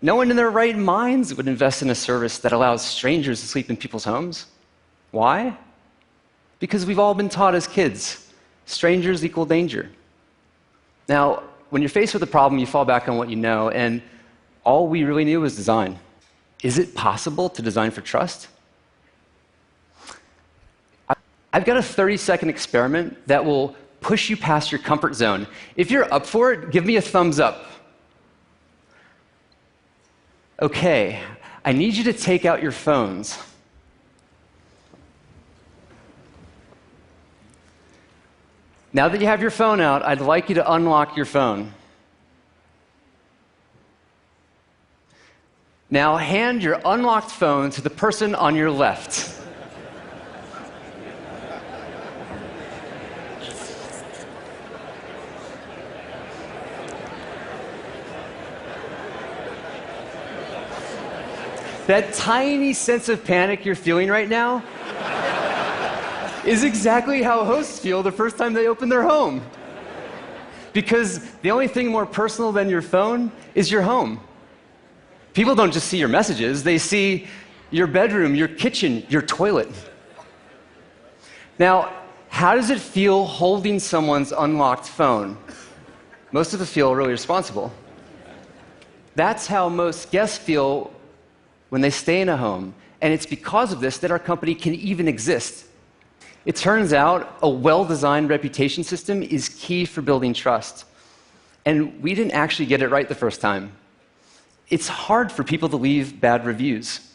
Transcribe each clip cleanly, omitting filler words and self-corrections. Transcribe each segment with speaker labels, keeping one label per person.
Speaker 1: No one in their right minds would invest in a service that allows strangers to sleep in people's homes. Why? Because we've all been taught as kids, strangers equal danger. Now, when you're faced with a problem, you fall back on what you know, and all we really knew was design. Is it possible to design for trust? I've got a 30-second experiment that will push you past your comfort zone. If you're up for it, give me a thumbs up. Okay, I need you to take out your phones. Now that you have your phone out, I'd like you to unlock your phone. Now hand your unlocked phone to the person on your left. That tiny sense of panic you're feeling right now is exactly how hosts feel the first time they open their home. Because the only thing more personal than your phone is your home. People don't just see your messages, they see your bedroom, your kitchen, your toilet. Now, how does it feel holding someone's unlocked phone? Most of us feel really responsible. That's how most guests feel when they stay in a home, and it's because of this that our company can even exist. It turns out a well-designed reputation system is key for building trust. And we didn't actually get it right the first time. It's hard for people to leave bad reviews.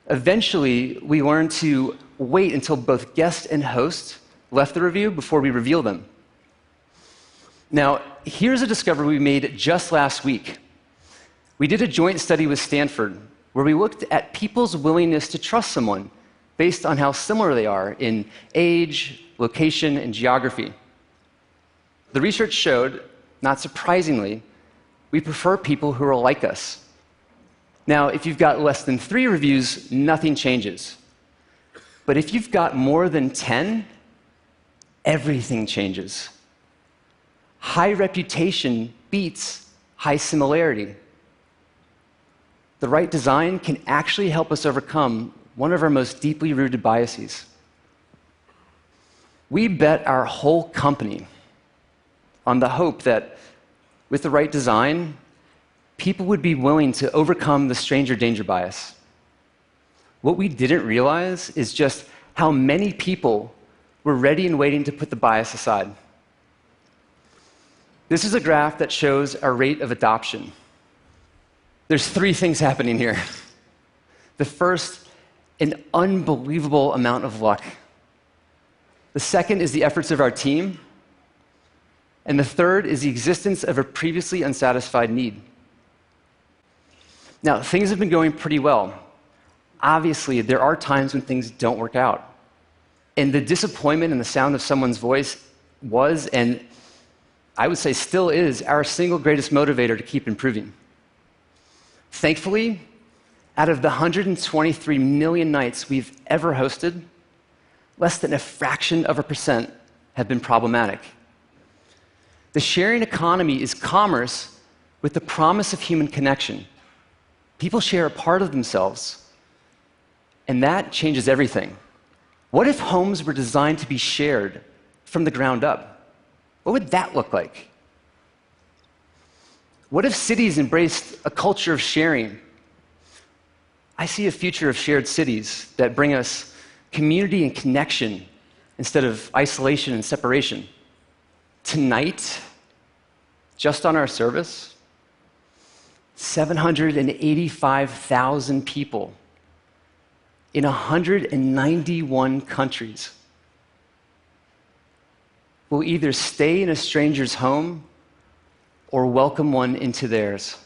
Speaker 1: Eventually, we learned to wait until both guest and host left the review before we reveal them. Now, here's a discovery we made just last week. We did a joint study with Stanford where we looked at people's willingness to trust someone based on how similar they are in age, location, and geography. The research showed, not surprisingly, we prefer people who are like us. Now, if you've got less than 3 reviews, nothing changes. But if you've got more than 10, everything changes. High reputation beats high similarity. The right design can actually help us overcome one of our most deeply rooted biases. We bet our whole company on the hope that with the right design, people would be willing to overcome the stranger danger bias. What we didn't realize is just how many people were ready and waiting to put the bias aside. This is a graph that shows our rate of adoption. There's 3 things happening here. The first, an unbelievable amount of luck. The second is the efforts of our team. And the third is the existence of a previously unsatisfied need. Now, things have been going pretty well. Obviously, there are times when things don't work out. And the disappointment in the sound of someone's voice was, and I would say still is, our single greatest motivator to keep improving. Thankfully, out of the 123 million nights we've ever hosted, less than a fraction of a percent have been problematic. The sharing economy is commerce with the promise of human connection. People share a part of themselves, and that changes everything. What if homes were designed to be shared from the ground up? What would that look like? What if cities embraced a culture of sharing? I see a future of shared cities that bring us community and connection instead of isolation and separation. Tonight, just on our service, 785,000 people in 191 countries will either stay in a stranger's home or welcome one into theirs.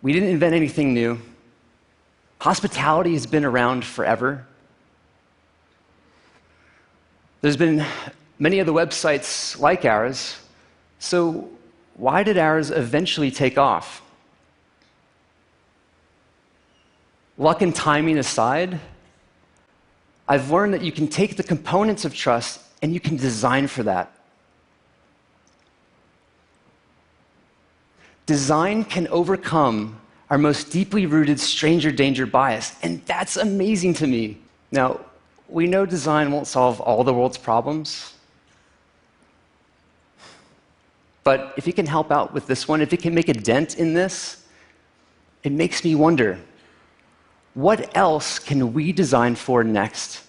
Speaker 1: We didn't invent anything new. Hospitality has been around forever. There's been many other websites like ours, so why did ours eventually take off? Luck and timing aside, I've learned that you can take the components of trust and you can design for that. Design can overcome our most deeply rooted stranger danger bias, and that's amazing to me. Now, we know design won't solve all the world's problems, but if it can help out with this one, if it can make a dent in this, it makes me wonder, what else can we design for next